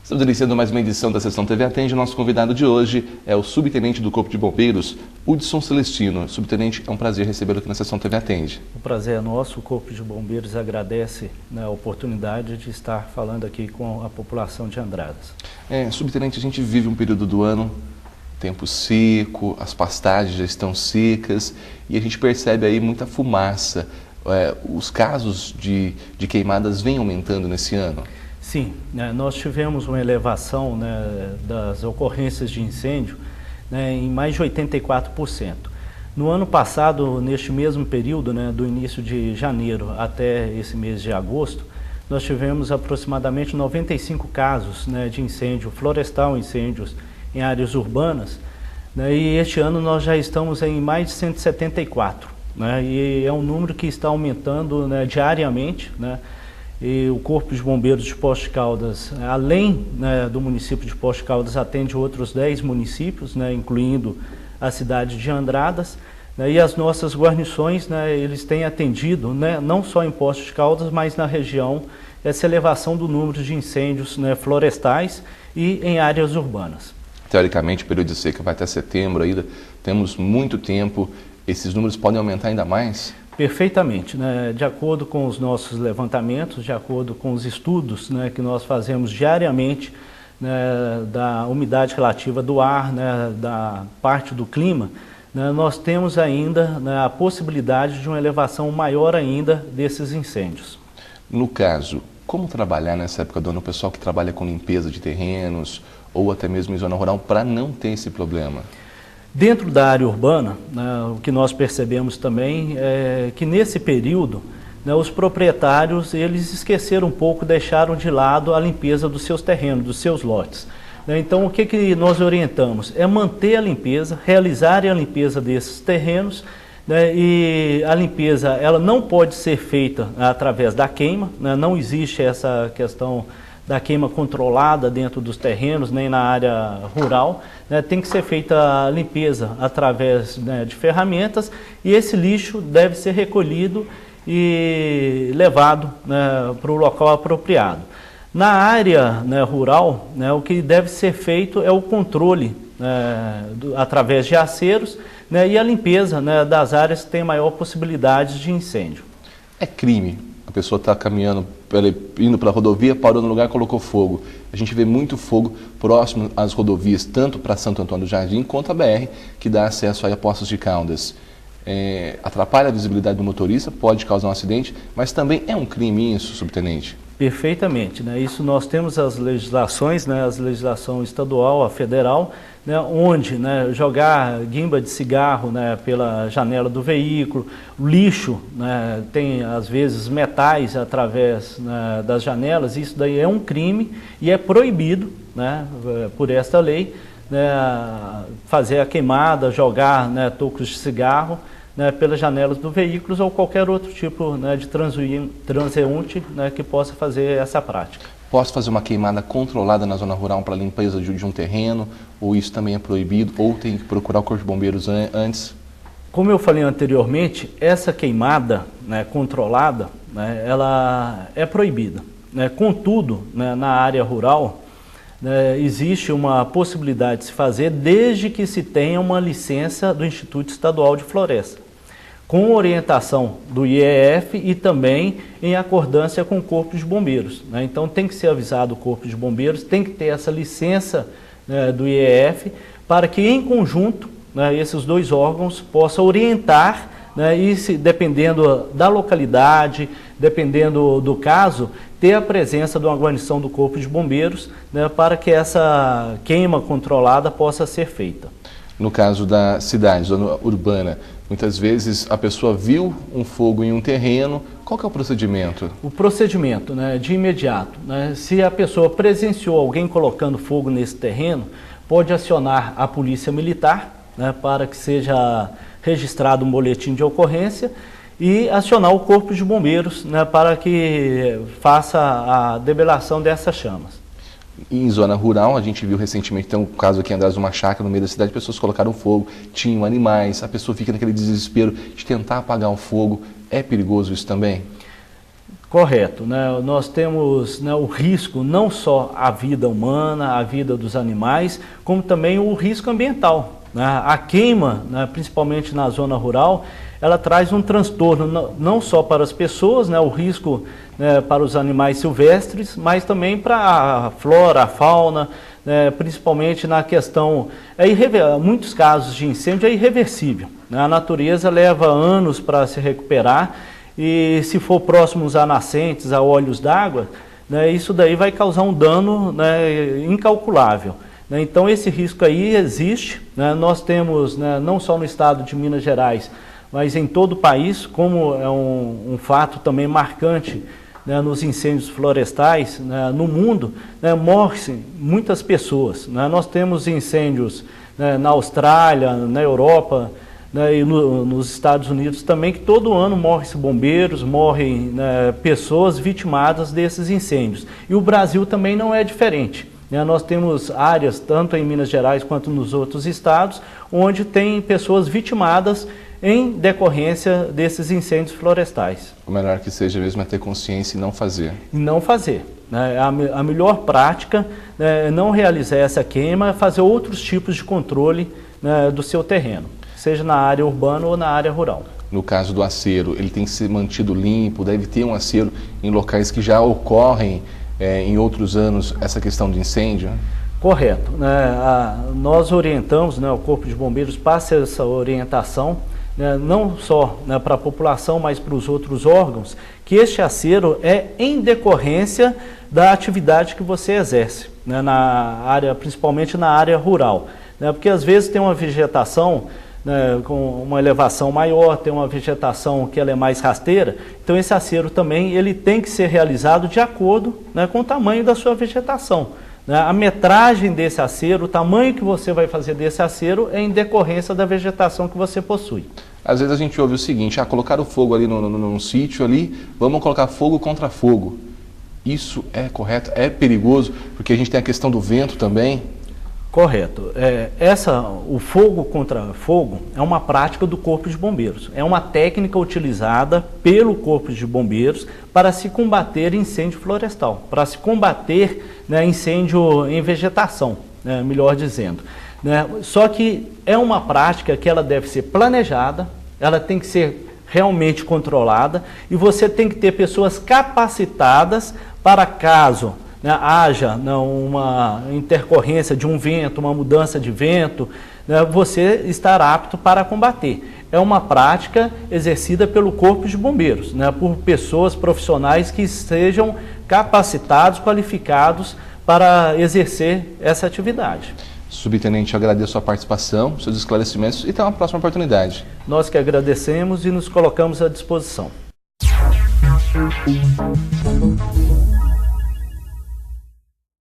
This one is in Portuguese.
Estamos iniciando mais uma edição da Sessão TV Atende. O nosso convidado de hoje é o subtenente do Corpo de Bombeiros, Hudson Celestino. Subtenente, é um prazer recebê-lo aqui na Sessão TV Atende. O prazer é nosso. O Corpo de Bombeiros agradece a oportunidade de estar falando aqui com a população de Andradas. Subtenente, a gente vive um período do ano, tempo seco, as pastagens já estão secas e a gente percebe aí muita fumaça. Os casos de queimadas vêm aumentando nesse ano? Sim, nós tivemos uma elevação das ocorrências de incêndio em mais de 84%. No ano passado, neste mesmo período, do início de janeiro até esse mês de agosto, nós tivemos aproximadamente 95 casos de incêndio florestal, incêndios em áreas urbanas, e este ano nós já estamos em mais de 174, e é um número que está aumentando diariamente, E o Corpo de Bombeiros de Poços de Caldas, além do município de Poços de Caldas, atende outros 10 municípios, incluindo a cidade de Andradas. E as nossas guarnições, eles têm atendido, não só em Poços de Caldas, mas na região, essa elevação do número de incêndios florestais e em áreas urbanas. Teoricamente, o período de seca vai até setembro ainda, temos muito tempo. Esses números podem aumentar ainda mais? Perfeitamente, de acordo com os nossos levantamentos, de acordo com os estudos que nós fazemos diariamente da umidade relativa do ar, da parte do clima, nós temos ainda a possibilidade de uma elevação maior ainda desses incêndios. No caso, como trabalhar nessa época do ano o pessoal que trabalha com limpeza de terrenos ou até mesmo em zona rural para não ter esse problema? Dentro da área urbana, o que nós percebemos também é que nesse período, os proprietários eles esqueceram um pouco, deixaram de lado a limpeza dos seus terrenos, dos seus lotes. Então o que nós orientamos? É manter a limpeza, realizar a limpeza desses terrenos, e a limpeza ela não pode ser feita através da queima, não existe essa questão da queima controlada dentro dos terrenos, nem na área rural, tem que ser feita a limpeza através de ferramentas e esse lixo deve ser recolhido e levado para o local apropriado. Na área rural, o que deve ser feito é o controle através de aceros e a limpeza das áreas que têm maior possibilidade de incêndio. É crime. A pessoa está caminhando, indo para a rodovia, parou no lugar e colocou fogo. A gente vê muito fogo próximo às rodovias, tanto para Santo Antônio do Jardim quanto a BR, que dá acesso aí a Poços de Caldas. Atrapalha a visibilidade do motorista, pode causar um acidente, mas também é um crime isso, subtenente? Perfeitamente. Isso nós temos as legislações, a legislação estadual, a federal, onde jogar guimba de cigarro pela janela do veículo, o lixo, tem às vezes metais através das janelas, isso daí é um crime e é proibido por esta lei fazer a queimada, jogar tocos de cigarro pelas janelas do veículo ou qualquer outro tipo de transeunte que possa fazer essa prática. Posso fazer uma queimada controlada na zona rural para limpeza de um terreno, ou isso também é proibido, ou tem que procurar o Corpo de Bombeiros antes? Como eu falei anteriormente, essa queimada controlada, ela é proibida. Contudo, na área rural, existe uma possibilidade de se fazer desde que se tenha uma licença do Instituto Estadual de Floresta, com orientação do IEF e também em acordância com o Corpo de Bombeiros. Então tem que ser avisado o Corpo de Bombeiros, tem que ter essa licença do IEF para que em conjunto esses dois órgãos possam orientar e dependendo da localidade, dependendo do caso, ter a presença de uma guarnição do Corpo de Bombeiros para que essa queima controlada possa ser feita. No caso da cidade, zona urbana, muitas vezes a pessoa viu um fogo em um terreno, qual que é o procedimento? O procedimento, de imediato, se a pessoa presenciou alguém colocando fogo nesse terreno, pode acionar a polícia militar, para que seja registrado um boletim de ocorrência e acionar o Corpo de Bombeiros para que faça a debelação dessas chamas. Em zona rural, a gente viu recentemente, tem um caso aqui em Andradas, uma chácara no meio da cidade, pessoas colocaram fogo, tinham animais, a pessoa fica naquele desespero de tentar apagar o fogo. É perigoso isso também? Correto, né? Nós temos, né, o risco não só à vida humana, à vida dos animais, como também o risco ambiental, né? A queima, né, principalmente na zona rural, ela traz um transtorno não só para as pessoas, né, o risco, né, para os animais silvestres, mas também para a flora, a fauna, né, principalmente na questão, muitos casos de incêndio é irreversível, né? A natureza leva anos para se recuperar. E se for próximos a nascentes, a olhos d'água, né, isso daí vai causar um dano, né, incalculável. Né? Então esse risco aí existe, né? Nós temos, né, não só no estado de Minas Gerais, mas em todo o país, como é um fato também marcante, né, nos incêndios florestais, né, no mundo, né, morrem muitas pessoas. Né? Nós temos incêndios, né, na Austrália, na Europa, né, e nos Estados Unidos também, que todo ano morrem bombeiros, morrem, né, pessoas vitimadas desses incêndios. E o Brasil também não é diferente, né? Nós temos áreas, tanto em Minas Gerais quanto nos outros estados, onde tem pessoas vitimadas em decorrência desses incêndios florestais. O melhor que seja mesmo é ter consciência e não fazer. E não fazer. Né? A melhor prática, né, é não realizar essa queima, é fazer outros tipos de controle, né, do seu terreno, seja na área urbana ou na área rural. No caso do acero, ele tem que ser mantido limpo, deve ter um acero em locais que já ocorrem em outros anos essa questão de incêndio? Correto. Nós orientamos, né, o Corpo de Bombeiros passa essa orientação, né, não só, né, para a população, mas para os outros órgãos, que este acero é em decorrência da atividade que você exerce, né, na área, principalmente na área rural. Né, porque às vezes tem uma vegetação, né, com uma elevação maior, tem uma vegetação que ela é mais rasteira, então esse acero também ele tem que ser realizado de acordo, né, com o tamanho da sua vegetação. Né? A metragem desse acero, o tamanho que você vai fazer desse acero é em decorrência da vegetação que você possui. Às vezes a gente ouve o seguinte, colocar o fogo ali num sítio ali, vamos colocar fogo contra fogo. Isso é correto? É perigoso? Porque a gente tem a questão do vento também. Correto. O fogo contra fogo é uma prática do Corpo de Bombeiros. É uma técnica utilizada pelo Corpo de Bombeiros para se combater incêndio florestal, para se combater, né, incêndio em vegetação, né, melhor dizendo. Né? Só que é uma prática que ela deve ser planejada, ela tem que ser realmente controlada e você tem que ter pessoas capacitadas para caso, né, haja, né, uma intercorrência de um vento, uma mudança de vento, né, você estar apto para combater. É uma prática exercida pelo Corpo de Bombeiros, né, por pessoas profissionais que sejam capacitados, qualificados para exercer essa atividade. Subtenente, eu agradeço a participação, seus esclarecimentos e até uma próxima oportunidade. Nós que agradecemos e nos colocamos à disposição.